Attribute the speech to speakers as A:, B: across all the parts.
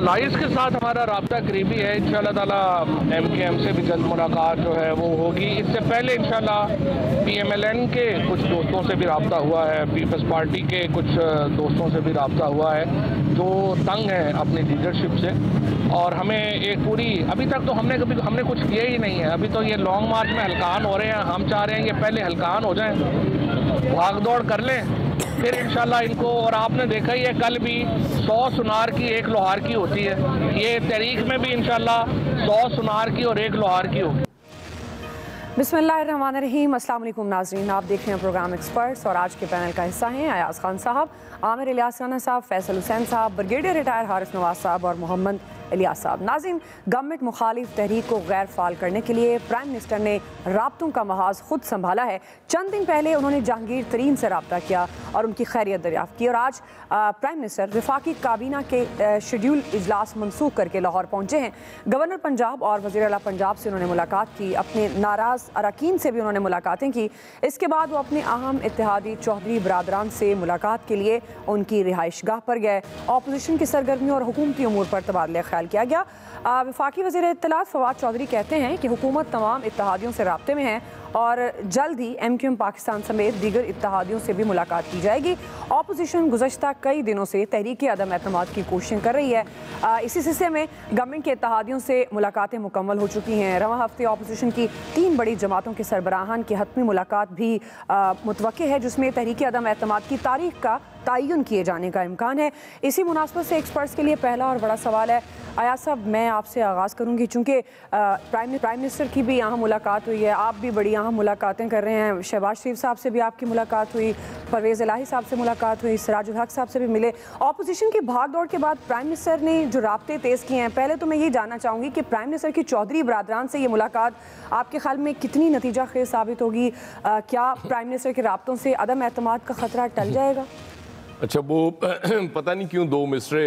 A: लाइस के साथ हमारा राब्ता करीबी है। इंशाल्लाह ताला MKM से भी जल्द मुलाकात जो है वो होगी। इससे पहले इंशाल्लाह PMLN के कुछ दोस्तों से भी राब्ता हुआ है, पीपल्स पार्टी के कुछ दोस्तों से भी राब्ता हुआ है जो तंग है अपनी लीडरशिप से। और हमें एक पूरी, अभी तक तो हमने कुछ किया ही नहीं है। अभी तो ये लॉन्ग मार्च में हल्कान हो रहे हैं। हम चाह रहे हैं कि पहले हल्कान हो जाएं, भाग दौड़ कर लें, फिर इंशाल्लाह इनको। और आपने देखा ही है कल भी 100 सुनार की 1 लोहार की होती है। ये तहरीक में भी इंशाल्लाह 100 सुनार की और 1 लोहार की होगी।
B: बिस्मिल्लाहिर्रहमानिर्रहीम। अस्सलाम वालेकुम नाज़रीन, आप देख रहे हैं प्रोग्राम एक्सपर्ट्स और आज के पैनल का हिस्सा हैं अयाज खान साहब, आमिर इलियास राना साहब, फैसल हुसैन साहब, ब्रिगेडियर रिटायर हारिस नवाज साहब और मोहम्मद इलियास साहब। नाज़रीन, गवर्नमेंट मुखालिफ तहरीक को गैर फाल करने के लिए प्राइम मिनिस्टर ने राब्तों का महाज खुद संभाला है। चंद दिन पहले उन्होंने जहांगीर तरीन से रब्ता किया और उनकी खैरियत दरियाफ्त की। और आज प्राइम मिनिस्टर वफाकी काबीना के शेड्यूल इजलास मनसूख करके लाहौर पहुँचे हैं। गवर्नर पंजाब और वज़ीर आला पंजाब से उन्होंने मुलाकात की, अपने नाराज़ अरकान से भी उन्होंने मुलाकातें की। इसके बाद वो अपने अहम इत्तेहादी चौधरी बरादरान से मुलाकात के लिए उनकी रिहाइशगाह पर गए। अपोजिशन की सरगर्मियों और हुकूमती उमूर पर तबादला ख्याल किया गया। वफाकी वज़ीर इत्तलात फवाद चौधरी कहते हैं कि हुकूमत तमाम इत्तेहादियों से राब्ते में है और जल्द ही MQM पाकिस्तान समेत दीगर इत्तेहादियों से भी मुलाकात की जाएगी। अपोजिशन गुज़श्ता कई दिनों से तहरीक अदम एतमाद की कोशिश कर रही है। इसी सिलसिले में गवर्नमेंट के इत्तेहादियों से मुलाकातें मुकम्मल हो चुकी हैं। रवां हफ्ते अपोजिशन की 3 बड़ी जमातों के सरबराहान की हतमी मुलाकात भी मुतवक्के है, जिसमें तहरीक अदम एतमाद की तारीख का तयन किए जाने का इम्कान है। इसी मुनासबत से एक्सपर्ट्स के लिए पहला और बड़ा सवाल है। अयाज साहब, मैं आपसे आगाज़ करूँगी, चूँकि प्राइम मिनिस्टर की भी यहाँ मुलाकात हुई है, आप भी बड़ी यहाँ मुलाकातें कर रहे हैं। शहबाज शरीफ साहब से भी आपकी मुलाकात हुई, परवेज़ इलाही साहब से मुलाकात हुई, सिराजुल हक साहब से भी मिले। अपोजिशन की भाग दौड़ के बाद प्राइम मिनिस्टर ने जो राब्ते तेज़ किए हैं, पहले तो मैं ये जानना चाहूँगी कि प्राइम मिनिस्टर की चौधरी बरादरान से ये मुलाकात आपके ख्याल में कितनी नतीजा खेज साबित होगी? क्या प्राइम मिनिस्टर के राब्तों से अदम एतमाद का ख़तरा टल जाएगा?
C: अच्छा, वो पता नहीं क्यों 2 मिसरे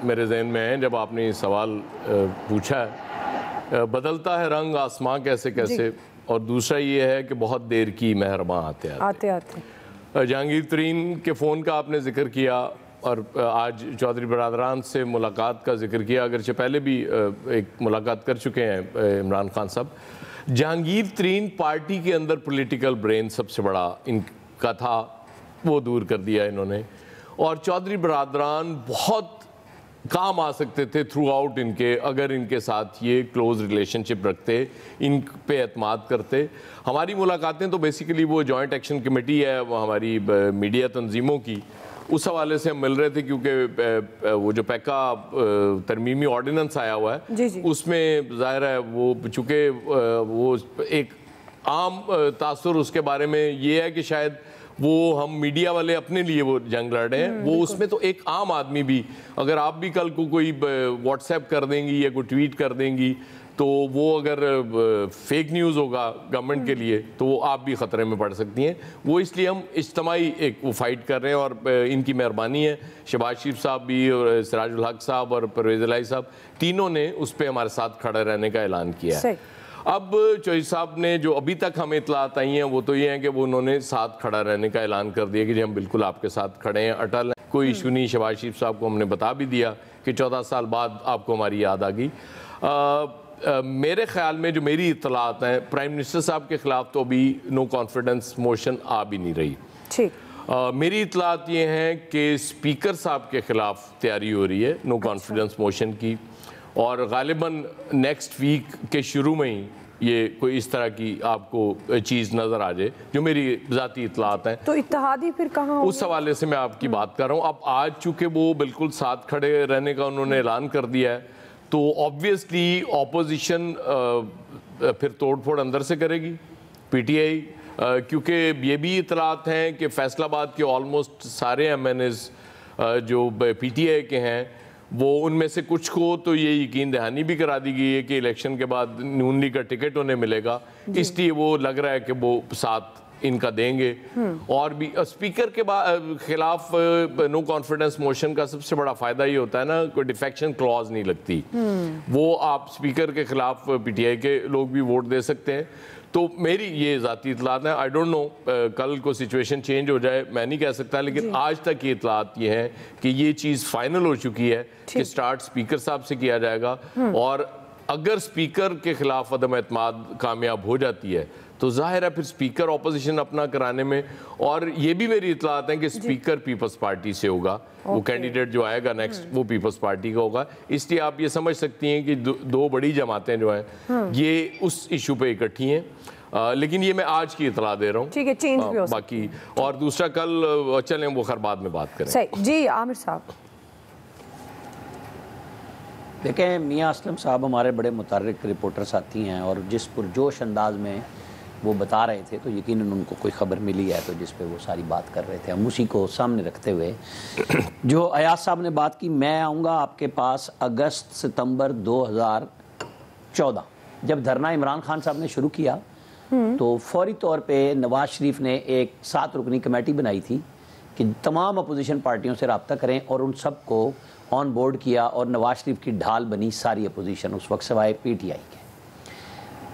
C: मेरे जहन में हैं जब आपने ये सवाल पूछा है। बदलता है रंग आसमां कैसे कैसे, और दूसरा ये है कि बहुत देर की मेहरबान आते जहांगीर तरीन के फ़ोन का आपने जिक्र किया और आज चौधरी बरादरान से मुलाकात का जिक्र किया, अगरचे पहले भी एक मुलाकात कर चुके हैं इमरान खान साहब। जहांगीर तरीन पार्टी के अंदर पॉलिटिकल ब्रेन सबसे बड़ा इनका था, वो दूर कर दिया इन्होंने। और चौधरी बरादरान बहुत काम आ सकते थे थ्रू आउट इनके, अगर इनके साथ ये क्लोज रिलेशनशिप रखते, इन पे एतमाद करते। हमारी मुलाकातें तो बेसिकली वो जॉइंट एक्शन कमेटी है, वो हमारी मीडिया तंजीमों की, उस हवाले से हम मिल रहे थे क्योंकि वो जो पैका तरमीमी ऑर्डिनेंस आया हुआ है
B: जी जी।
C: उसमें ज़ाहिर है वो चूँकि वो एक आम तासुर उसके बारे में ये है कि शायद वो हम मीडिया वाले अपने लिए वो जंग लड़ रहे हैं। वो उसमें तो एक आम आदमी भी, अगर आप भी कल को कोई व्हाट्सएप कर देंगी या कोई ट्वीट कर देंगी तो वो अगर फेक न्यूज़ होगा गवर्नमेंट के लिए तो वो आप भी ख़तरे में पड़ सकती हैं। वो इसलिए हम इज्तिमाई एक वो फाइट कर रहे हैं और इनकी मेहरबानी है। शहबाज शरीफ साहब भी और सिराजुल हक साहब और परवेज़ इलाही साहब, तीनों ने उस पर हमारे साथ खड़े रहने का ऐलान किया है। अब चौधरी साहब ने जो अभी तक हमें इतलात आई हैं वो तो ये हैं कि वो उन्होंने साथ खड़ा रहने का ऐलान कर दिया कि जी हम बिल्कुल आपके साथ खड़े हैं, अटल हैं, कोई इशू नहीं। शहबाज शरीफ साहब को हमने बता भी दिया कि 14 साल बाद आपको हमारी याद आ गई। मेरे ख्याल में जो मेरी इतलात हैं, प्राइम मिनिस्टर साहब के ख़िलाफ़ तो अभी नो कॉन्फिडेंस मोशन आ भी नहीं रही। ठीक, मेरी इतलात ये हैं कि स्पीकर साहब के ख़िलाफ़ तैयारी हो रही है नो कॉन्फिडेंस मोशन की, और गालिबन नेक्स्ट वीक के शुरू में ही ये कोई इस तरह की आपको चीज़ नज़र आ जाए, जो मेरी ज़ाती इतलात हैं।
B: तो इत्तेहादी फिर कहाँ,
C: उस हवाले से मैं आपकी बात कर रहा हूँ। अब आज चूँकि वो बिल्कुल साथ खड़े रहने का उन्होंने ऐलान कर दिया है तो ऑब्वियसली ऑपोजिशन फिर तोड़ फोड़ अंदर से करेगी PTI, क्योंकि ये भी इतलात हैं कि फैसलाबाद के ऑलमोस्ट सारे MNAs जो PTI के हैं वो उनमें से कुछ को तो ये यकीन दहानी भी करा दी गई है कि इलेक्शन के बाद नून लीग का टिकट उन्हें मिलेगा, इसलिए वो लग रहा है कि वो साथ इनका देंगे। और भी स्पीकर के खिलाफ नो कॉन्फिडेंस मोशन का सबसे बड़ा फायदा ये होता है ना, कोई डिफेक्शन क्लॉज नहीं लगती। वो आप स्पीकर के खिलाफ पीटीआई के लोग भी वोट दे सकते हैं। तो मेरी ये ज़ाती इतलात है, आई डोंट नो कल को सिचुएशन चेंज हो जाए, मैं नहीं कह सकता, लेकिन आज तक ये इतलात ये है कि ये चीज़ फाइनल हो चुकी है कि स्टार्ट स्पीकर साहब से किया जाएगा। और अगर स्पीकर के खिलाफ अदम एतमाद कामयाब हो जाती है तो जाहिर है फिर स्पीकर ऑपोजिशन अपना कराने में, और ये भी मेरी इतलात है कि स्पीकर पीपल्स पार्टी से होगा, वो कैंडिडेट जो आएगा नेक्स्ट वो पीपल्स पार्टी का होगा। इसलिए आप ये समझ सकती हैं कि दो बड़ी जमातें जो हैं ये उस इशू पे इकट्ठी हैं। लेकिन ये मैं आज की इतला दे रहा हूँ,
B: ठीक है, चेंज भी हो
C: बाकी और दूसरा कल चलें वो खैर बाद में बात करें।
B: सही जी। आमिर साहब
D: देखें, मियाँ असलम साहब हमारे बड़े मुतर्रिक रिपोर्टर साथी हैं और जिस पुरजोश अंदाज में वो बता रहे थे तो यकीनन उनको कोई ख़बर मिली है तो जिस पे वो सारी बात कर रहे थे, हम उसी को सामने रखते हुए जो अयाज साहब ने बात की, मैं आऊँगा आपके पास अगस्त सितंबर 2014 जब धरना इमरान खान साहब ने शुरू किया तो फौरी तौर पे नवाज शरीफ ने एक 7 रुकनी कमेटी बनाई थी कि तमाम अपोजिशन पार्टियों से रब्ता करें और उन सब को ऑन बोर्ड किया और नवाज शरीफ की ढाल बनी सारी अपोजिशन उस वक्त सवाए पीटीआई के।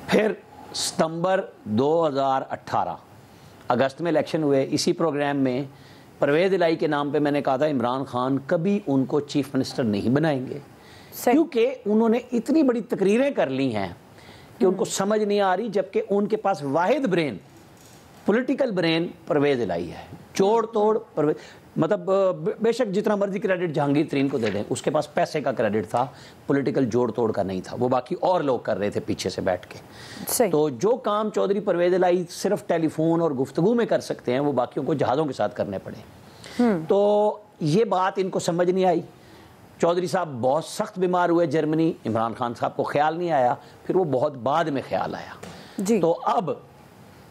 D: फिर सितंबर 2018 अगस्त में इलेक्शन हुए, इसी प्रोग्राम में परवेज़ इलाही के नाम पे मैंने कहा था इमरान खान कभी उनको चीफ मिनिस्टर नहीं बनाएंगे, क्योंकि उन्होंने इतनी बड़ी तकरीरें कर ली हैं कि उनको समझ नहीं आ रही, जबकि उनके पास वाहिद ब्रेन, पॉलिटिकल ब्रेन परवेज़ इलाही है। जोड़ तोड़ परवेज़, मतलब बेशक जितना मर्जी क्रेडिट जहांगीर तरीन को दे दें, उसके पास पैसे का क्रेडिट था, पॉलिटिकल जोड़ तोड़ का नहीं था, वो बाकी और लोग कर रहे थे पीछे से बैठ के। तो जो काम चौधरी परवेज़ इलाही सिर्फ टेलीफोन और गुफ्तगू में कर सकते हैं वो बाकियों को जहाज़ों के साथ करने पड़े। तो ये बात इनको समझ नहीं आई। चौधरी साहब बहुत सख्त बीमार हुए जर्मनी, इमरान खान साहब को ख्याल नहीं आया, फिर वो बहुत बाद में ख्याल आया जी। तो अब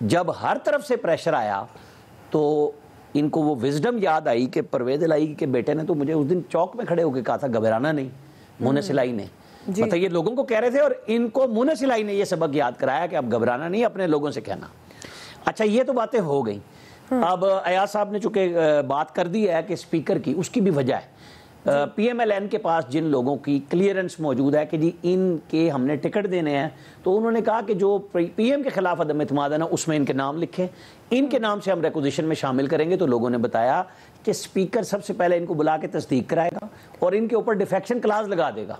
D: जब हर तरफ से प्रेशर आया तो इनको वो विजडम याद आई कि परवेज़ इलाही के बेटे ने तो मुझे उस दिन चौक में खड़े होकर कहा था घबराना नहीं, मुनस इलाही ने, मतलब ये लोगों को कह रहे थे और इनको मुनस इलाही ने ये सबक याद कराया कि अब घबराना नहीं, अपने लोगों से कहना। अच्छा, ये तो बातें हो गई। अब अयाज साहब ने चूंकि बात कर दी है कि स्पीकर की, उसकी भी वजह है पीएमएलएन के पास जिन लोगों की क्लियरेंस मौजूद है कि जी इनके हमने टिकट देने हैं, तो उन्होंने कहा कि जो पीएम के खिलाफ अदम एतमाद है ना उसमें इनके नाम लिखें, इनके नाम से हम रिक्विजिशन में शामिल करेंगे। तो लोगों ने बताया कि स्पीकर सबसे पहले इनको बुला के तस्दीक कराएगा और इनके ऊपर डिफेक्शन क्लास लगा देगा।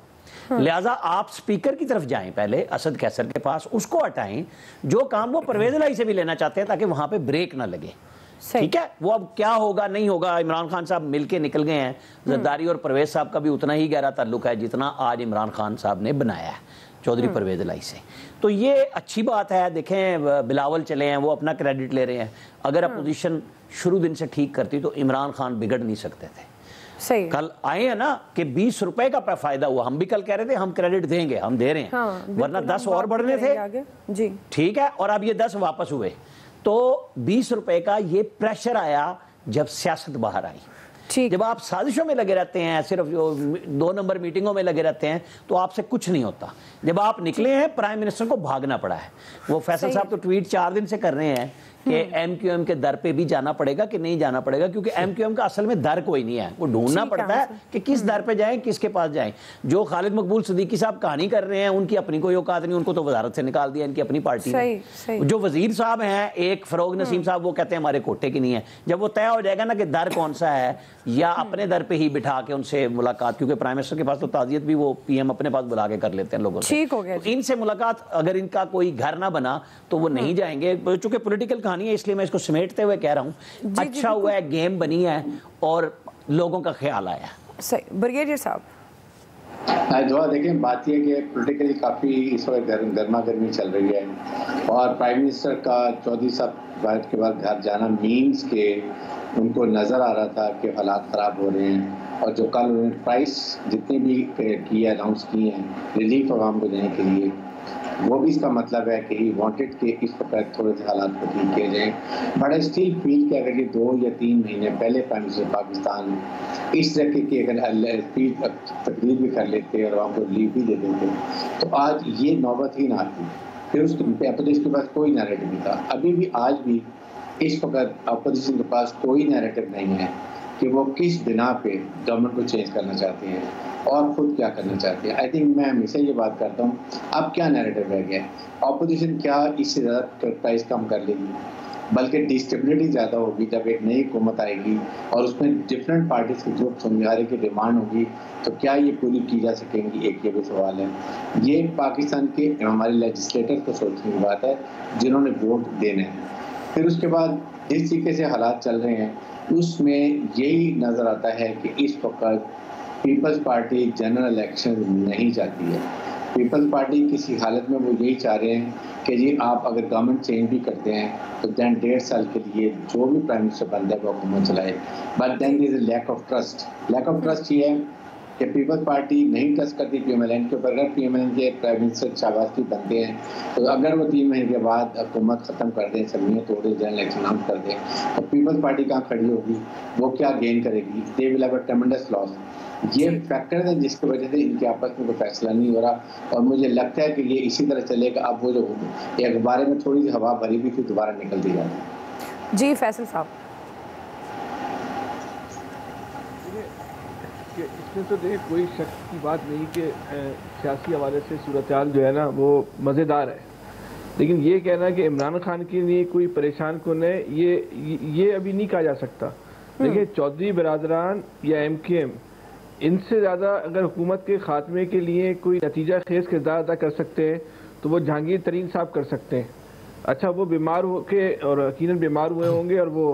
D: लिहाजा आप स्पीकर की तरफ जाएं पहले, असद कैसर के पास, उसको हटाएं, जो काम वो परवेज़ इलाही से भी लेना चाहते हैं ताकि वहां पे ब्रेक ना लगे। ठीक है, वो अब क्या होगा नहीं होगा, इमरान खान साहब मिलके निकल गए हैं, जरदारी और परवेज साहब का भी उतना ही गहरा ताल्लुक है जितना आज इमरान खान साहब ने बनाया है चौधरी परवेज़ इलाही से। तो ये अच्छी बात है। देखें, बिलावल चले हैं, वो अपना क्रेडिट ले रहे हैं। अगर अपोजिशन शुरू दिन से ठीक करती तो इमरान खान बिगड़ नहीं सकते थे।
B: सही।
D: कल आए हैं ना कि 20 रुपए का फायदा हुआ, हम भी कल कह रहे थे हम क्रेडिट देंगे, हम दे रहे हैं। वरना 10 और बढ़ने थे जी, ठीक है, और अब ये 10 वापस हुए। तो 20 रुपए का ये प्रेशर आया जब सियासत बाहर आई। जब आप साजिशों में लगे रहते हैं, सिर्फ जो 2 नंबर मीटिंगों में लगे रहते हैं, तो आपसे कुछ नहीं होता। जब आप निकले हैं, प्राइम मिनिस्टर को भागना पड़ा है। वो फैसल साहब तो ट्वीट 4 दिन से कर रहे हैं कि एमक्यूएम के दर पे भी जाना पड़ेगा कि नहीं जाना पड़ेगा, क्योंकि एमक्यूएम का असल में दर कोई नहीं है, वो ढूंढना पड़ता है कि किस दर पे जाएं, किसके पास जाएं। जो खालिद मकबूल सिद्दीकी साहब कहानी कर रहे हैं, उनकी अपनी कोई औकात नहीं, उनको तो वजारत से निकाल दिया इनकी अपनी पार्टी ने। जो वजीर साहब हैं, एक फरोग नसीम साहब, वो कहते हैं हमारे कोटे की नहीं है। जब वो तय हो जाएगा ना कि दर कौन सा है, या अपने दर पे ही बिठा के उनसे मुलाकात, क्योंकि प्राइम मिनिस्टर के पास तो ताजियत भी वो पीएम अपने पास बुला के कर लेते हैं लोगों से, ठीक हो गया। तो इनसे मुलाकात, अगर इनका कोई घर ना बना तो वो नहीं जाएंगे। चूंकि पॉलिटिकल कहानी है इसलिए मैं इसको समेटते हुए कह रहा हूँ, अच्छा हुआ है गेम बनी है और लोगों का ख्याल आया। सही। ब्रिगेडियर साहब
E: दुआ देखें, बात यह कि पॉलिटिकली काफ़ी इस वक्त गर्मा गर्मी चल रही है और प्राइम मिनिस्टर का चौधरी साहब भारत के बाद घर जाना मीन्स के उनको नज़र आ रहा था कि हालात ख़राब हो रहे हैं। और जो कल उन्होंने प्राइस जितने भी किए अनाउंस किए हैं रिलीफ आवाम को देने के लिए, वो भी इसका मतलब है कि ही वांटेड कि इस वक्त थोड़े से हालात को ठीक किए जाएँ। बड़ा स्टिल फील कि अगर ये 2 या 3 महीने पहले प्राइम मिनिस्टर पाकिस्तान इस तरह की अगर तकरीर भी कर लेते और आवाम को रिलीफ भी दे देते तो आज ये नौबत ही ना आती। फिर उसके पास कोई नैरेटिव नहीं था। अभी भी आज भी इस वक्त अपोजिशन के पास कोई नैरेटिव नहीं है कि वो किस बिना पे गवर्नमेंट को चेंज करना चाहते हैं और खुद क्या करना चाहते हैं। आई थिंक मैं हमेशा ये बात करता हूँ, अब क्या नैरेटिव रह गया है? अपोजिशन क्या इससे ज़्यादा प्राइस कम कर लेगी, बल्कि डिस्टेबिलिटी ज़्यादा होगी जब एक नई हुकूमत आएगी और उसमें डिफरेंट पार्टीज के ग्रुप समझाने की डिमांड होगी, तो क्या ये पूरी की जा सकेंगी? एक ये भी सवाल है। ये पाकिस्तान के हमारे लेजिस्लेटर को सोचने की बात है जिन्होंने वोट देने हैं। फिर उसके बाद जिस तरीके से हालात चल रहे हैं उसमें यही नज़र आता है कि इस वक्त पीपल्स पार्टी जनरल इलेक्शन नहीं चाहती है। पीपल्स पार्टी किसी हालत में वो यही चाह रहे हैं कि जी आप अगर गवर्नमेंट चेंज भी करते हैं तो दैन 1.5 साल के लिए जो भी प्राइम मिनिस्टर बनता है वो हुकूमत चलाए, but then there is a lack of trust. Lack of trust ये है कि पीपल्स पार्टी नहीं ट्रस्ट करती PMLN के ऊपर। अगर PMLN के प्राइम मिनिस्टर शाहबाज बनते हैं तो अगर वो 3 महीने के बाद हुकूमत ख़त्म कर दें, समियाँ तोड़े, जनरल इलेक्शन अनाउंस कर दें, तो पीपल्स पार्टी कहाँ खड़ी होगी, वो क्या गेन करेगी? They will have a ट्रेमेंडस loss. ये फैक्टर है जिसकी वजह से इनके आपस में कोई फैसला नहीं हो रहा और मुझे लगता है कि ये इसी तरह चलेगा। अब वो जो अखबार में थोड़ी सी हवा भरी भी थी दोबारा निकल दी जाती।
B: जी फैसल साहब,
A: इसमें तो देखिए कोई शक की बात नहीं कि सियासी हवाले से सूरत हाल जो है ना वो मज़ेदार है, लेकिन ये कहना कि इमरान खान के लिए कोई परेशान कौन है ये अभी नहीं कहा जा सकता। देखिए चौधरी बिरादरान या MKM इनसे ज़्यादा अगर हुकूमत के ख़ात्मे के लिए कोई नतीजा खेज किरदार अदा कर सकते हैं तो वो जहांगीर तरीन साहब कर सकते हैं। अच्छा वो बीमार हो के और यकीनन बीमार हुए होंगे और वो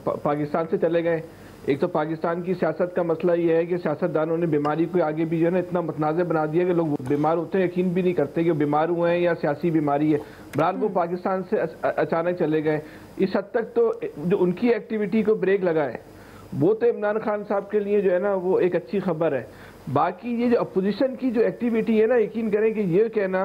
A: पाकिस्तान से चले गए। एक तो पाकिस्तान की सियासत का मसला ये है कि सियासतदानों ने बीमारी को आगे भी जो है ना इतना मतनाज़ बना दिया कि लोग बीमार होते हैं यकीन भी नहीं करते कि बीमार हुए हैं या सियासी बीमारी है। बहरहाल वो पाकिस्तान से अचानक चले गए। इस हद तक तो जो उनकी एक्टिविटी को ब्रेक लगा है वो तो इमरान खान साहब के लिए जो है ना वो एक अच्छी खबर है। बाकी ये जो अपोजिशन की जो एक्टिविटी है ना, यकीन करें कि ये कहना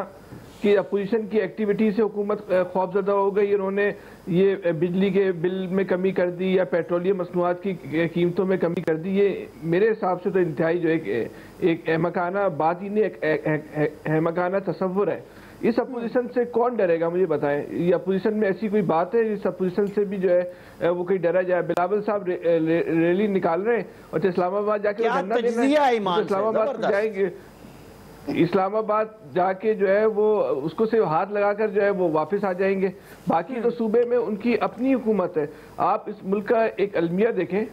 A: कि अपोजिशन की एक्टिविटी से हुकूमत खौफजदा हो गई, उन्होंने ये बिजली के बिल में कमी कर दी या पेट्रोलियम मसनूआत की कीमतों में कमी कर दी, ये मेरे हिसाब से तो इंतहाई जो एक अहमकाना बात ही नहीं, एक अहमकाना तसव्वुर है। इस अपोजिशन से कौन डरेगा मुझे बताएं? ये अपोजिशन में ऐसी कोई बात है इस अपोजिशन से भी जो है वो कोई डरा जाए? बिलावल साहब रैली निकाल रहे हैं और इस्लामाबाद जाके धरना देना है, इस्लामाबाद जाएंगे, इस्लामाबाद जाके जो है वो उसको से हाथ लगाकर जो है वो वापस आ जाएंगे। बाकी तो सूबे में उनकी अपनी हुकूमत है। आप इस मुल्क का एक अलमिया देखें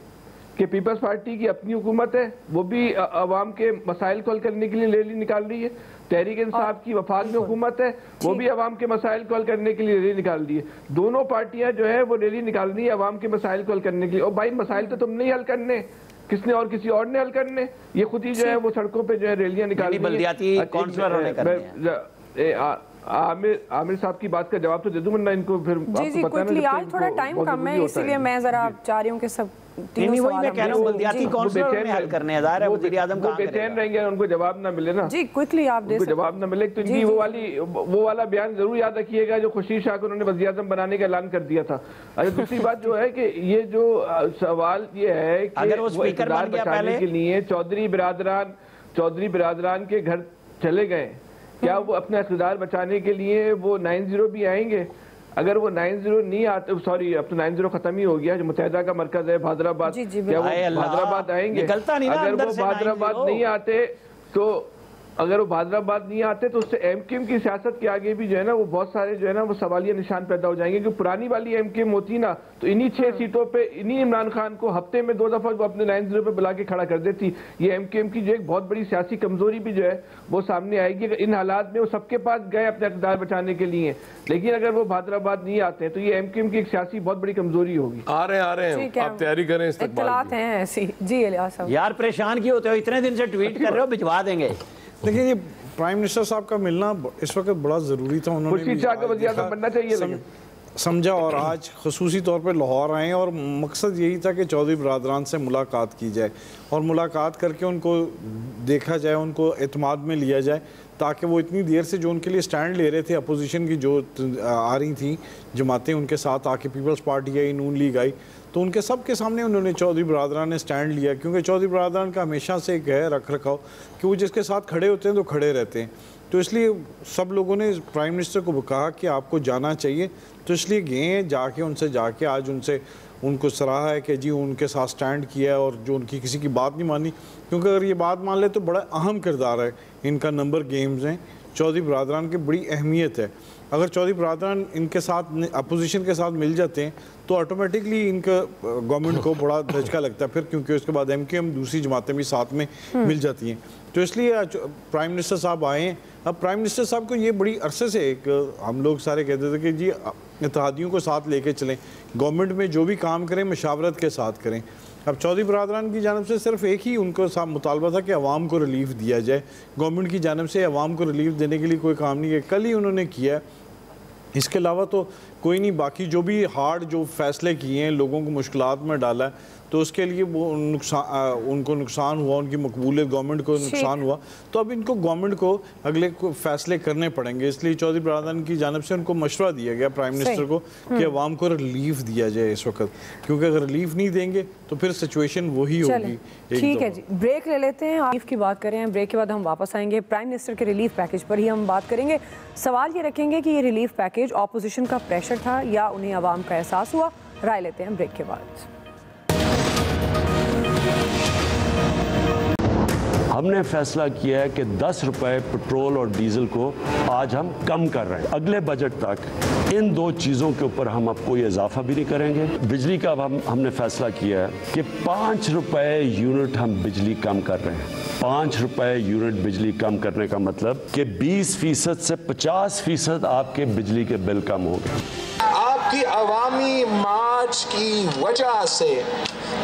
A: कि पीपल्स पार्टी की अपनी हुकूमत है, वो भी अवाम के मसाइल को हल करने के लिए रैली निकाल रही है। तहरीक इंसाफ की वफाक में हुकूमत है, वो भी अवाम के मसाइल को हल करने के लिए रैली निकाल रही है। दोनों पार्टियां जो है वो रैली निकाल रही है अवाम के मसाइल को हल करने के लिए। और भाई मसाइल तो तुमने ही हल करने, किसने और किसी और ने हल करने? ये खुद ही जो है वो सड़कों पे जो है रैलियां निकाल रही है। आमिर साहब की बात का जवाब तो दे दूं वरना इनको फिर
B: जी क्विकली आज थोड़ा टाइम कम है इसलिए मैं जरा चाह रही हूं कि सब
D: तीनों सवाल मैं कह रहा हूं बल्दियाती काउंसिलर में हल करने हैं। ज़ाहिर है वज़ीर आज़म कहां
B: बेचैन
A: रहेंगे, उनको जवाब ना मिले ना।
B: जी क्विकली आप दे,
A: जवाब ना मिले तो इनकी वो वाला बयान जरूर याद रखिएगा जो खुर्शीद शाह को उन्होंने वज़ीर आज़म बनाने का ऐलान कर दिया था। अच्छा दूसरी बात जो है कि ये जो सवाल ये है कि
D: अगर वो स्पीकर बन गया पहले
A: के लिए चौधरी बिरादरान के घर चले गए, क्या वो अपना इक़्तिदार बचाने के लिए वो 90 भी आएंगे? अगर वो 90 नहीं आते, सॉरी अब तो 90 खत्म ही हो गया, जो मुत्तहिदा का मरकज है भादराबाद, क्या वो भादराबाद आएंगे? अगर वो भादराबाद नहीं आते तो अगर वो भादराबाद नहीं आते तो उससे MKM की सियासत के आगे भी जो है ना वो बहुत सारे जो है ना वो सवालिया निशान पैदा हो जाएंगे। क्योंकि पुरानी वाली MKM होती ना तो इन्हीं 6 सीटों पे इन्हीं इमरान खान को हफ्ते में 2 दफा वो अपने 90 पे बुला के खड़ा कर देती। ये MKM की जो एक बहुत बड़ी सियासी कमजोरी भी जो है वो सामने आएगी। अगर इन हालात में वो सबके पास गए अपना इक़्तिदार बचाने के लिए, लेकिन अगर वो भादराबाद नहीं आते हैं तो ये MKM की एक सियासी बहुत बड़ी कमजोरी होगी।
C: आ रहे हैं आप तैयारी करें,
B: इत्तलात हैं ऐसी। जी इलियास साहब
D: यार परेशान क्यों होते हो, इतने दिन से ट्वीट कर रहे हो, भिजवा देंगे।
F: देखिए ये प्राइम मिनिस्टर साहब का मिलना इस वक्त बड़ा ज़रूरी था, उन्होंने समझा और आज खसूसी तौर पर लाहौर आए और मकसद यही था कि चौधरी बिरादरान से मुलाकात की जाए और मुलाकात करके उनको देखा जाए, उनको एतमाद में लिया जाए ताकि वो इतनी देर से जो उनके लिए स्टैंड ले रहे थे, अपोजिशन की जो आ रही थी जमातें उनके साथ आके, पीपल्स पार्टी आई, नून लीग आई, तो उनके सब के सामने उन्होंने चौधरी बरादरान ने स्टैंड लिया, क्योंकि चौधरी बरादरान का हमेशा से एक है रख रखाव कि वो जिसके साथ खड़े होते हैं तो खड़े रहते हैं। तो इसलिए सब लोगों ने प्राइम मिनिस्टर को कहा कि आपको जाना चाहिए, तो इसलिए गए हैं, जाके उनसे जाके आज उनको सराहा है कि जी उनके साथ स्टैंड किया है और जो उनकी किसी की बात नहीं मानी, क्योंकि अगर ये बात मान ले तो बड़ा अहम किरदार है इनका, नंबर गेम्स हैं, चौधरी बरादरान की बड़ी अहमियत है। अगर चौधरी बरादरान इनके साथ अपोजिशन के साथ मिल जाते हैं तो ऑटोमेटिकली इनका गवर्नमेंट को बड़ा धचका लगता है फिर, क्योंकि उसके बाद MKM दूसरी जमातें भी साथ में मिल जाती हैं। तो इसलिए प्राइम मिनिस्टर साहब आए हैं। अब प्राइम मिनिस्टर साहब को ये बड़ी अरसे से एक हम लोग सारे कहते थे कि जी इत्तेहादियों को साथ लेके चलें, गवर्नमेंट में जो भी काम करें मशावरत के साथ करें। अब चौधरी बरादरान की जानिब से सिर्फ एक ही उनको साथ मुतालबा था कि अवाम को रिलीफ दिया जाए। गवर्नमेंट की जानिब से अवाम को रिलीफ देने के लिए कोई काम नहीं है, कल ही उन्होंने किया, इसके अलावा तो कोई नहीं। बाकी जो भी हार्ड जो फैसले किए हैं, लोगों को मुश्किलात में डाला है, तो उसके लिए वो उनको नुकसान हुआ, उनकी मकबूलियत गवर्नमेंट को नुकसान हुआ, तो अब इनको गवर्नमेंट को अगले फैसले करने पड़ेंगे। इसलिए चौधरी बरादरान की जानिब से उनको मशवरा दिया गया प्राइम मिनिस्टर को कि अवाम को रिलीफ दिया जाए इस वक्त, क्योंकि अगर रिलीफ नहीं देंगे तो फिर सिचुएशन वही होगी।
B: ठीक है जी, ब्रेक ले लेते हैं, रिलीफ की बात करें, ब्रेक के बाद हम वापस आएंगे। प्राइम मिनिस्टर के रिलीफ पैकेज पर ही हम बात करेंगे। सवाल ये रखेंगे कि ये रिलीफ पैकेज ऑपोजिशन का प्रेशर था या उन्हें अवाम का एहसास हुआ। राय लेते हैं ब्रेक के बाद।
G: हमने फैसला किया है कि 10 रुपए पेट्रोल और डीजल को आज हम कम कर रहे हैं। अगले बजट तक इन दो चीज़ों के ऊपर हम अब कोई इजाफा भी नहीं करेंगे। बिजली का हमने फैसला किया है कि 5 रुपए यूनिट हम बिजली कम कर रहे हैं। 5 रुपए यूनिट बिजली कम करने का मतलब कि 20% से 50% आपके बिजली के बिल कम हो गए।
H: आपकी अवामी मार्च की वजह से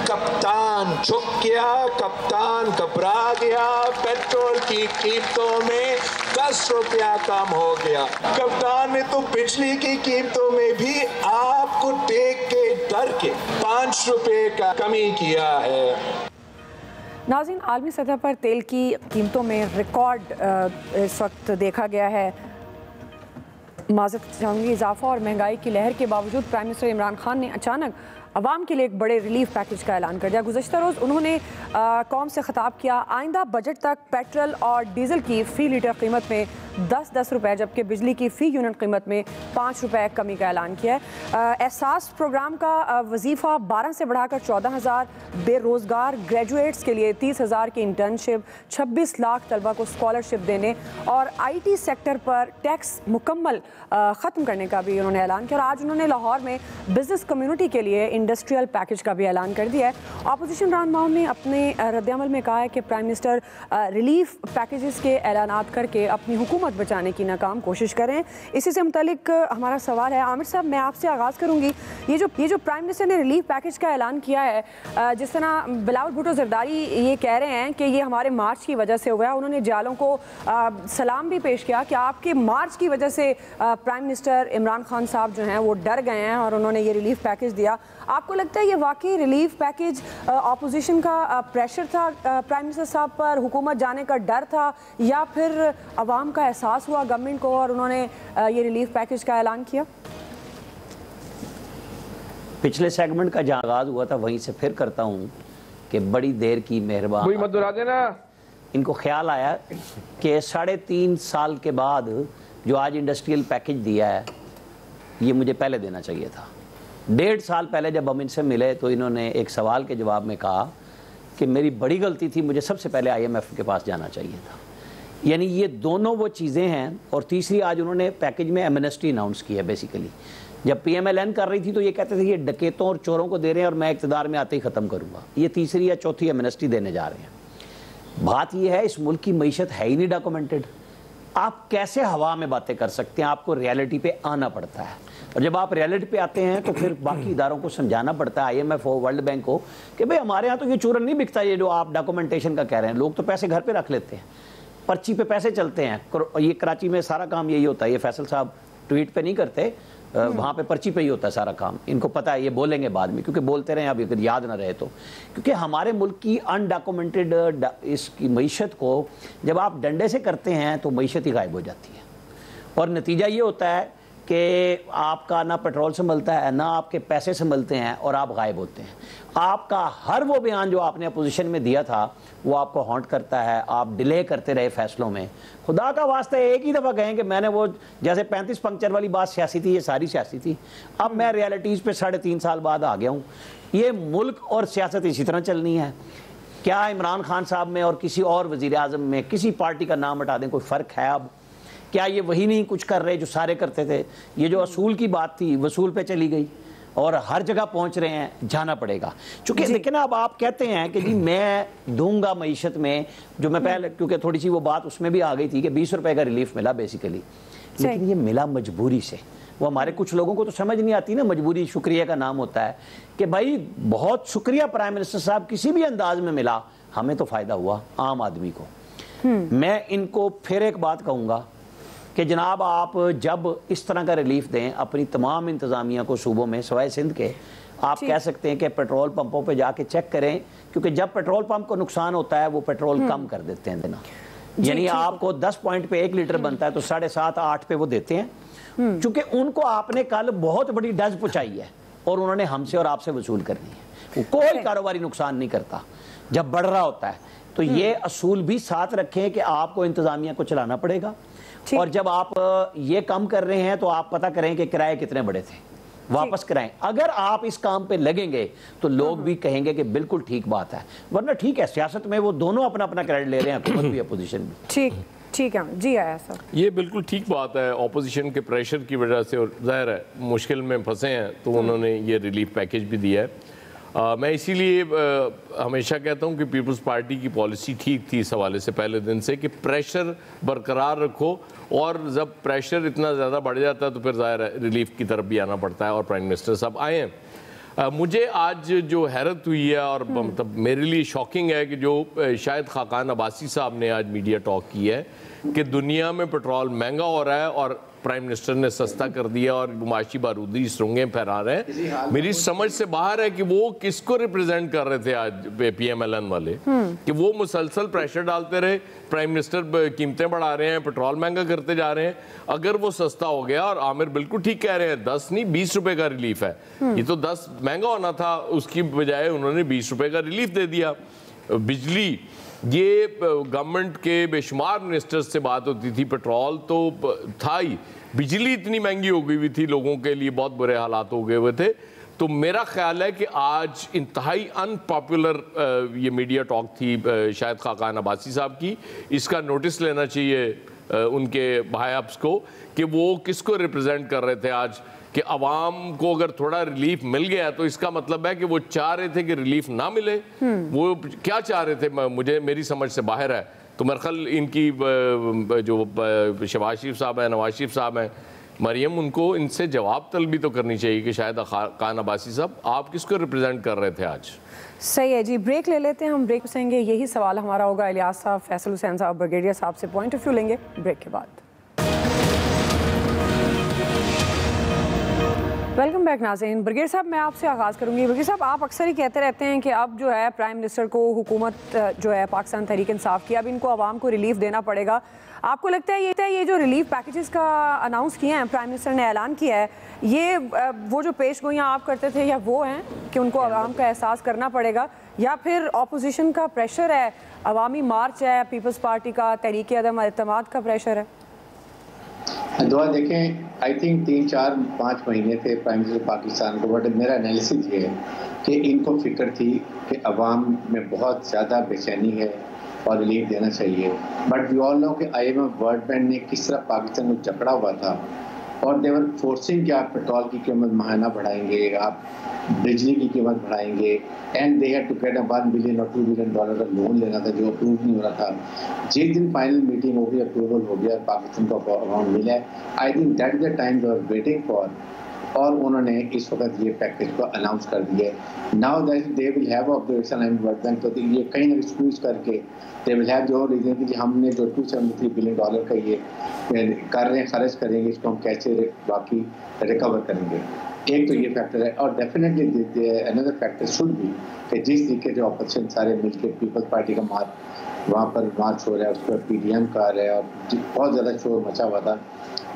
H: कप्तान झुक गया, कप्तान घबरा गया, पेट्रोल की कीमतों में 10 रुपया कम हो गया। कप्तान ने तो बिजली की कीमतों में भी आपको देख के डर के 5 रुपए का कमी किया है।
B: नाज़रीन, आलमी सतह पर तेल की कीमतों में रिकॉर्ड इस वक्त देखा गया है। माज़रत चाहूँगी, इजाफा और महंगाई की लहर के बावजूद प्राइम मिनिस्टर इमरान खान ने अचानक अवाम के लिए एक बड़े रिलीफ पैकेज का ऐलान कर दिया। गुज़श्ता रोज़ उन्होंने कौम से ख़िताब किया, आइंदा बजट तक पेट्रोल और डीज़ल की फ़ी लीटर कीमत में 10-10 रुपये, जबकि बिजली की फ़ी यूनिट कीमत में 5 रुपये कमी का ऐलान किया है। एहसास प्रोग्राम का वजीफ़ा 12 से बढ़ाकर 14,000 बेरोज़गार ग्रेजुएट्स के लिए 30,000 की इंटर्नशिप, 26 लाख तलबा को स्कॉलरशिप देने और IT सेक्टर पर टैक्स मुकम्मल ख़त्म करने का भी उन्होंने ऐलान किया। और आज उन्होंने लाहौर में बिजनेस कम्युनिटी के लिए इंडस्ट्रियल पैकेज का भी ऐलान कर दिया है। अपोजिशन रहनुमाओं ने अपने रद्दअमल में कहा है कि प्राइम मिनिस्टर रिलीफ पैकेजेस के ऐलानात करके अपनी हुकूमत बचाने की नाकाम कोशिश करें। इसी से मुतालिक हमारा सवाल है, आमिर साहब मैं आपसे आगाज़ करूँगी। ये जो प्राइम मिनिस्टर ने रिलीफ पैकेज का ऐलान किया है, जिस तरह बिलावल भुट्टो जरदारी ये कह रहे हैं कि ये हमारे मार्च की वजह से हो गया, उन्होंने जालों को सलाम भी पेश किया कि आपके मार्च की वजह से प्राइम मिनिस्टर इमरान खान साहब जो हैं वो डर गए हैं और उन्होंने ये रिलीफ पैकेज दिया। आपको लगता है ये वाकई रिलीफ पैकेज ऑपोजिशन का प्रेशर था प्राइम मिनिस्टर साहब पर, हुकूमत जाने का डर था, या फिर अवाम का एहसास हुआ गवर्नमेंट को और उन्होंने ये रिलीफ पैकेज का ऐलान किया?
D: पिछले सेगमेंट का जहाँ आगाज हुआ था वहीं से फिर करता हूँ कि बड़ी देर की मेहरबानी
A: मत दोहरा देना।
D: इनको ख्याल आया कि 3.5 साल के बाद जो आज इंडस्ट्रियल पैकेज दिया है ये मुझे पहले देना चाहिए था। 1.5 साल पहले जब हम इनसे मिले तो इन्होंने एक सवाल के जवाब में कहा कि मेरी बड़ी गलती थी, मुझे सबसे पहले IMF के पास जाना चाहिए था। यानी ये दोनों वो चीज़ें हैं। और तीसरी, आज उन्होंने पैकेज में एमनेस्टी अनाउंस की है। बेसिकली जब PMLN कर रही थी तो ये कहते थे ये डकैतों और चोरों को दे रहे हैं और मैं इक़्तिदार में आते ही ख़त्म करूँगा। ये तीसरी या चौथी एमनेस्टी देने जा रहे हैं। बात ये है, इस मुल्क की मईशत है ही नहीं डॉक्यूमेंटेड। आप कैसे हवा में बातें कर सकते हैं? आपको रियलिटी पे आना पड़ता है, और जब आप रियलिटी पे आते हैं तो फिर बाकी इदारों को समझाना पड़ता है, IMF हो, वर्ल्ड बैंक हो, कि भाई हमारे यहाँ तो ये चूरन नहीं बिकता, ये जो आप डॉक्यूमेंटेशन का कह रहे हैं। लोग तो पैसे घर पे रख लेते हैं, पर्ची पे पैसे चलते हैं। ये कराची में सारा काम यही होता है। ये फैसल साहब ट्वीट पे नहीं करते, वहाँ पे पर्ची पे ही होता है सारा काम, इनको पता है, ये बोलेंगे बाद में, क्योंकि बोलते रहे अभी अगर याद ना रहे तो। क्योंकि हमारे मुल्क की अनडॉक्यूमेंटेड इसकी मईशत को जब आप डंडे से करते हैं तो मईशत ही गायब हो जाती है, और नतीजा ये होता है कि आपका ना पेट्रोल संभलता है, ना आपके पैसे संभलते हैं, और आप गायब होते हैं। आपका हर वो बयान जो आपने अपोजिशन में दिया था वो आपको हॉन्ट करता है, आप डिले करते रहे फैसलों में। खुदा का वास्ता एक ही दफ़ा कहें कि मैंने वो जैसे 35 पंक्चर वाली बात सियासी थी, ये सारी सियासी थी। अब मैं रियलिटीज़ पे 3.5 साल बाद आ गया हूँ। ये मुल्क और सियासत इसी तरह चलनी है। क्या इमरान खान साहब में और किसी और वज़ीर आज़म में किसी पार्टी का नाम हटा दें, कोई फ़र्क है? अब क्या ये वही नहीं कुछ कर रहे जो सारे करते थे? ये जो असूल की बात थी वसूल पे चली गई और हर जगह पहुंच रहे हैं, जाना पड़ेगा। चूंकि लेकिन अब आप कहते हैं कि जी मैं दूंगा मईशत में, जो मैं पहले, क्योंकि थोड़ी सी वो बात उसमें भी आ गई थी कि 20 रुपए का रिलीफ मिला बेसिकली, लेकिन ये मिला मजबूरी से। वो हमारे कुछ लोगों को तो समझ नहीं आती ना, मजबूरी शुक्रिया का नाम होता है कि भाई बहुत शुक्रिया प्राइम मिनिस्टर साहब, किसी भी अंदाज में मिला, हमें तो फ़ायदा हुआ आम आदमी को। मैं इनको फिर एक बात कहूँगा कि जनाब आप जब इस तरह का रिलीफ दें अपनी तमाम इंतज़ामिया को सूबों में सवाए सिंध के, आप कह सकते हैं कि पेट्रोल पंपों पे जाके चेक करें, क्योंकि जब पेट्रोल पंप को नुकसान होता है वो पेट्रोल कम कर देते हैं देना। यानी आपको 10 पॉइंट पे 1 लीटर बनता है तो 7.5-8 पे वो देते हैं, क्योंकि उनको आपने कल बहुत बड़ी डज पहुंचाई है और उन्होंने हमसे और आपसे वसूल करनी है। वो कोई कारोबारी नुकसान नहीं करता जब बढ़ रहा होता है। तो ये असूल भी साथ रखें कि आपको इंतजामिया को चलाना पड़ेगा, और जब आप ये कम कर रहे हैं तो आप पता करें कि किराए कितने बड़े थे, वापस कराएं। अगर आप इस काम पे लगेंगे तो लोग भी कहेंगे कि बिल्कुल ठीक बात है, वरना ठीक है सियासत में वो दोनों अपना अपना क्रेडिट ले रहे हैं, हुकूमत भी अपोजिशन भी।
B: ठीक है जी, आया सर, ये
C: बिल्कुल ठीक बात है। ऑपोजिशन के प्रेशर की वजह से, और जाहिर है मुश्किल में फंसे हैं, तो उन्होंने ये रिलीफ पैकेज भी दिया है। मैं इसीलिए हमेशा कहता हूँ कि पीपल्स पार्टी की पॉलिसी ठीक थी इस हवाले से पहले दिन से, कि प्रेशर बरकरार रखो, और जब प्रेशर इतना ज़्यादा बढ़ जाता है तो फिर ज़ाहिर है रिलीफ की तरफ भी आना पड़ता है, और प्राइम मिनिस्टर साहब आए हैं। मुझे आज जो हैरत हुई है, और मतलब मेरे लिए शॉकिंग है, कि जो शायद खाकान अब्बासी साहब ने आज मीडिया टॉक की है कि दुनिया में पेट्रोल महंगा हो रहा है और प्राइम मिनिस्टर ने सस्ता कर दिया और मुआशी बारूदी सुरंगें फहरा रहे हैं। मेरी समझ से बाहर है कि वो किसको रिप्रेजेंट कर रहे थे आज PMLN वाले, कि वो मुसलसल प्रेशर डालते रहे, प्राइम मिनिस्टर कीमतें बढ़ा रहे हैं, पेट्रोल महंगा करते जा रहे हैं। अगर वो सस्ता हो गया, और आमिर बिल्कुल ठीक कह रहे हैं, 10 नहीं 20 रुपए का रिलीफ है, ये तो 10 महंगा होना था, उसकी बजाय उन्होंने 20 रुपए का रिलीफ दे दिया। बिजली, ये गवर्नमेंट के बेशुमार मिनिस्टर्स से बात होती थी, पेट्रोल तो था ही, बिजली इतनी महंगी हो गई हुई थी, लोगों के लिए बहुत बुरे हालात हो गए हुए थे। तो मेरा ख्याल है कि आज इंतहाई अनपॉपुलर ये मीडिया टॉक थी शायद खाकान अब्बासी साहब की। इसका नोटिस लेना चाहिए उनके भाई-अब्स को कि वो किसको रिप्रेजेंट कर रहे थे आज, कि अवाम को अगर थोड़ा रिलीफ मिल गया तो इसका मतलब है कि वो चाह रहे थे कि रिलीफ ना मिले। वो क्या चाह रहे थे मुझे मेरी समझ से बाहर है। तो मेरे ख्याल इनकी जो शहबाज शरीफ साहब हैं, नवाज शरीफ साहब हैं, मरियम, उनको इनसे जवाब तलबी तो करनी चाहिए कि शायद खान अब्बासी साहब आप किसको रिप्रेजेंट कर रहे थे आज।
B: सही है जी, ब्रेक ले लेते हैं हम। ब्रेक में यही सवाल हमारा होगा इलियास साहब, फैसल हुसैन साहब, ब्रिगेडियर साहब से पॉइंट ऑफ व्यू लेंगे ब्रेक के बाद। वेलकम बैक नाज़रीन। ब्रिगेडियर साहब, मैं आपसे आगाज़ करूंगी। ब्रिगेडियर साहब, आप अक्सर ही कहते रहते हैं कि अब जो है प्राइम मिनिस्टर को, हुकूमत जो है पाकिस्तान तहरीक इंसाफ की, अब इनको आवाम को रिलीफ देना पड़ेगा। आपको लगता है ये जो रिलीफ पैकेजेस का अनाउंस किए हैं, प्राइम मिनिस्टर ने ऐलान किया है, ये वो जो पेश गोइयाँ आप करते थे, या वो हैं कि उनको आवाम का एहसास करना पड़ेगा, या फिर अपोजिशन का प्रेशर है, अवामी मार्च है, पीपल्स पार्टी का, तहरीक अदम एतमाद का प्रेशर है?
E: दुआ देखें, आई थिंक 3-4-5 महीने थे प्राइम मिनिस्टर पाकिस्तान को, बट मेरा एनालिसिस ये है कि इनको फिक्र थी कि अवाम में बहुत ज़्यादा बेचैनी है और रिलीफ देना चाहिए। बट वी ऑल नो कि IMF, वर्ल्ड बैंक ने किस तरह पाकिस्तान को जकड़ा हुआ था, और देवर फोर्सिंग कि आप पेट्रोल की कीमत महीना बढ़ाएंगे, आप बिजली की कीमत बढ़ाएंगे, and they had to get $1 billion और $2 बिलियन का लोन लेना था जो अप्रूव नहीं हो रहा था। जिस दिन फाइनल मीटिंग होगी, अप्रूवल हो गया, पाकिस्तान को अमाउंट मिला है, I think that is the time they are waiting for और उन्होंने इस वक्त ये पैकेज को अनाउंस कर दिया है। Now that they will have observation and world bank, तो ये कहीं ना कहीं स्क्वीज करके दे विल हैव जो रीजन कि हमने जो $273 बिलियन का ये कर रहे हैं, खर्च करेंगे, इसको हम कैसे बाकी रिकवर करेंगे। एक तो ये फैक्टर है, और definitely another factor should be कि जिस तरीके से ऑपोजिशन सारे मिलकर पीपल्स पार्टी का वहाँ पर मार्च हो रहा है, उस पर PDM का आ रहा है और बहुत ज़्यादा शोर मचा हुआ था।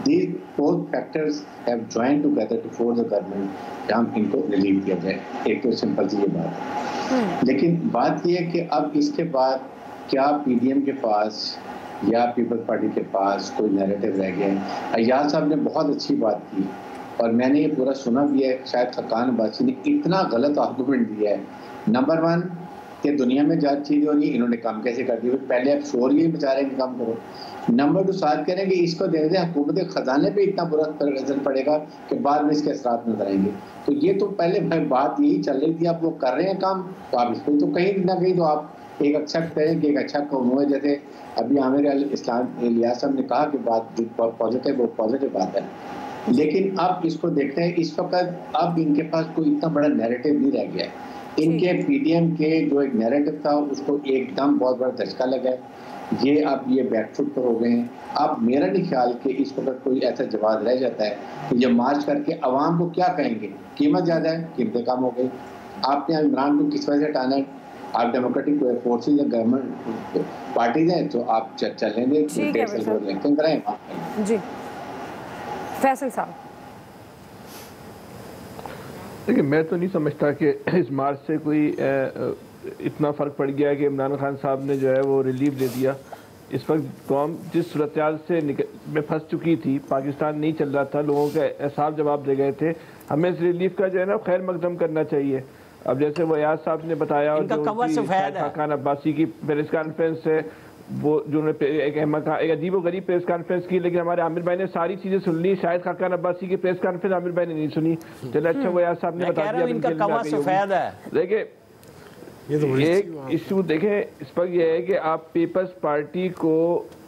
E: These both factors have joined together to force the government कि हम इनको रिलीव किया जाए। एक तो सिंपल सी ये बात है, लेकिन बात ये है कि अब इसके बाद क्या PDM के पास या पीपल्स पार्टी के पास कोई नैरेटिव रह गया है? अय्याज साहब ने बहुत अच्छी बात की और मैंने ये पूरा सुना भी है। शायद खकान अब्बासी ने इतना गलत आर्गूमेंट दिया है। नंबर 1 कि दुनिया में जहाँ चीज़ हो रही है इन्होंने काम कैसे कर दी, पहले आप शोर ही बचा रहे हैं, काम करो। नंबर 2 साथ कह रहे हैं कि इसको दे दे हुकूमत खजाने पे इतना बुरा असर पड़ेगा कि बाद में इसके असरात नजर आएंगे। तो ये तो पहले बात यही चल रही थी, आप वो कर रहे हैं काम, तो आप इसको तो कहीं ना कहीं तो आप एक अच्छा करें कि एक अच्छा कौम है। जैसे अभी आमिर इलियास साहब ने कहा कि बात जो पॉजिटिव वो पॉजिटिव बात है, लेकिन अब इसको देखते हैं इस वक्त अब इनके पास कोई इतना बड़ा नैरेटिव नहीं रह गया है। इनके PDM के जो एक नैरेटिव था उसको एकदम बहुत बड़ा धचका लगा है, ये अब ये बैकफुट पर हो गए हैं। अब मेरा नहीं ख्याल कि इस वक्त कोई ऐसा जवाब रह जाता है कि ये मार्च करके अवाम को क्या कहेंगे, कीमत ज़्यादा है, कीमतें कम हो गई, आपने इमरान को किस वजह से हटाना है, आप डेमोक्रेटिक फोर्सेज गवर्नमेंट पार्टीज हैं तो आप चलें दे,
B: जी फैसल साहब।
A: देखिए मैं तो नहीं समझता कि इस मार्च से कोई इतना फ़र्क पड़ गया है कि इमरान खान साहब ने जो है वो रिलीफ दे दिया। इस वक्त कौम जिस सूरत से में फंस चुकी थी, पाकिस्तान नहीं चल रहा था, लोगों के साफ जवाब दे गए थे, हमें इस रिलीफ का जो है ना खैर मकदम करना चाहिए। अब जैसे वो अयाज साहब ने बताया खान अब्बासी की प्रेस कॉन्फ्रेंस है, वो जो एक अजीब व गरीब प्रेस कॉन्फ्रेंस की, लेकिन हमारे आमिर भाई ने सारी चीजें सुन ली। शायद खान अब्बासी की प्रेस कॉन्फ्रेंस आमिर भाई ने नहीं सुनी। चलो अच्छा वो अयाज साहब ने बता दिया। देखिए एक इशू देखें इस पर यह है कि आप पीपल्स पार्टी को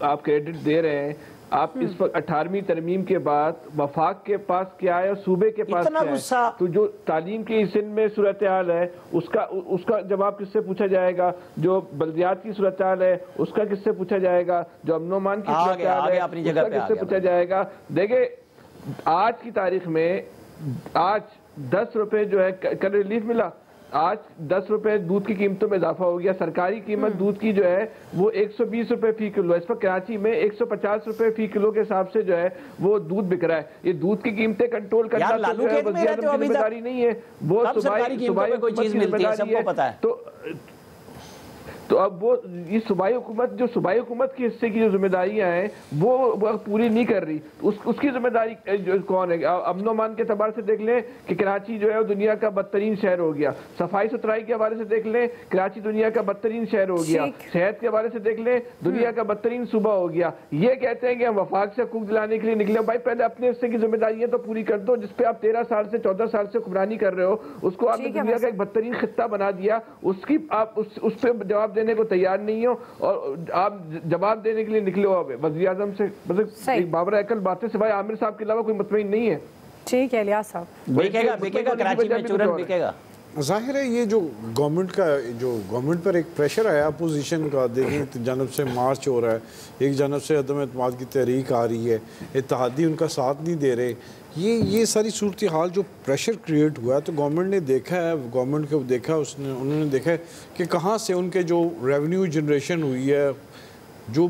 A: आप क्रेडिट दे रहे हैं, आप इस वक्त 18वीं तरमीम के बाद वफाक के पास क्या है और सूबे के पास क्या है, तो जो तालीम की सिंध में सूरत हाल है उसका जवाब किससे पूछा जाएगा, जो बल्दियात की सूरत हाल है उसका किससे पूछा जाएगा, जो अमनोमान की सूरत हाल है उसका किससे पूछा जाएगा। देखिए आज की तारीख में आज 10 रुपए जो है कल रिलीफ मिला, आज 10 रुपए दूध की कीमतों में इजाफा हो गया। सरकारी कीमत दूध की जो है वो 120 रुपए फी किलो है। इस पर कराची में 150 रुपए फी किलो के हिसाब से जो है वो दूध बिक रहा है। ये दूध की कीमतें कंट्रोल करना जिम्मेदारी नहीं है, वो सूबाई जिम्मेदारी है। तो अब वो ये सूबाई हुकूमत जो सूबाई हुकूमत के हिस्से की जो जिम्मेदारियां हैं वो पूरी नहीं कर रही, उसकी जिम्मेदारी जो कौन है। अमन-ओ-मान के तबार से देख लें कि कराची जो है वो दुनिया का बदतरीन शहर हो गया। सफाई सुथराई के हवाले से देख लें कराची दुनिया का बदतरीन शहर हो गया। सेहत के हवाले से देख लें दुनिया का बदतरीन सूबा हो गया। ये कहते हैं कि हम वफाक से हकूक दिलाने के लिए निकले। भाई पहले अपने हिस्से की जिम्मेदारियां तो पूरी कर दो, जिसपे आप 13 साल से 14 साल से हुक्मरानी कर रहे हो, उसको आपने दुनिया का एक बदतरीन खित्ता बना दिया, उसकी आप उस पर जवाब देने को तैयार नहीं हो और आप जवाब देने के लिए निकले हो वज़ीर आज़म से। मतलब एक बाबर अकल बातें सिवाय आमिर साहब के अलावा कोई मुतमईन नहीं है।
B: ठीक है इलियास साहब,
D: बिकेगा कराची में चूरन बिकेगा।
F: जाहिर है ये जो गवर्नमेंट पर एक प्रेशर आया अपोजिशन का, देखें जानब से मार्च हो रहा है, एक जानब से अदम एतमाद की तहरीक आ रही है, इत्तेहादी उनका साथ नहीं दे रहे, ये सारी सूरत हाल जो प्रेशर क्रिएट हुआ है, तो गवर्नमेंट ने देखा है, गवर्नमेंट को देखा उन्होंने देखा है कि कहाँ से उनके जो रेवेन्यू जनरेशन हुई है, जो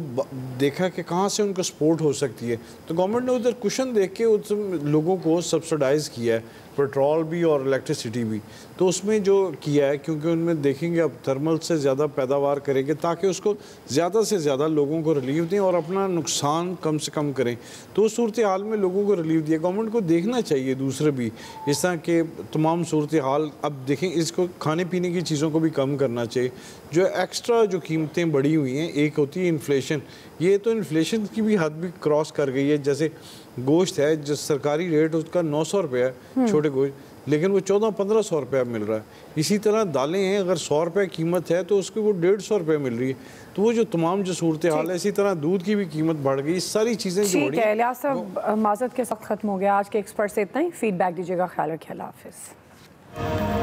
F: देखा कि कहाँ से उनको सपोर्ट हो सकती है, तो गवर्नमेंट ने उधर कुशन देख के उस लोगों को सब्सिडाइज़ किया है, पेट्रोल भी और इलेक्ट्रिसिटी भी। तो उसमें जो किया है, क्योंकि उनमें देखेंगे अब थर्मल से ज़्यादा पैदावार करेंगे ताकि उसको ज़्यादा से ज़्यादा लोगों को रिलीफ दें और अपना नुकसान कम से कम करें। तो उस सूरत हाल में लोगों को रिलीफ दिया। गवर्नमेंट को देखना चाहिए दूसरे भी इस तरह के तमाम सूरत हाल। अब देखें इसको खाने पीने की चीज़ों को भी कम करना चाहिए। जो एक्स्ट्रा जो कीमतें बढ़ी हुई हैं, एक होती है इन्फ्लेशन, ये तो इन्फ्लेशन की भी हद भी क्रॉस कर गई है। जैसे गोश्त है, जो सरकारी रेट उसका 900 रुपये है छोटे गोश्त, लेकिन वो 1400-1500 रुपये मिल रहा है। इसी तरह दालें हैं, अगर 100 रुपये कीमत है तो उसकी वो 150 रुपये मिल रही है। तो वो जो तमाम जो सूरत हाल है, इसी तरह दूध की भी कीमत बढ़ गई, सारी चीज़ें जो
B: ठीक है। इलियास साहब, माज़रत के साथ ख़त्म हो गया आज के एक्सपर्ट से इतना ही। फीडबैक दीजिएगा। ख्याल रखिए। अल्लाह हाफ़िज़।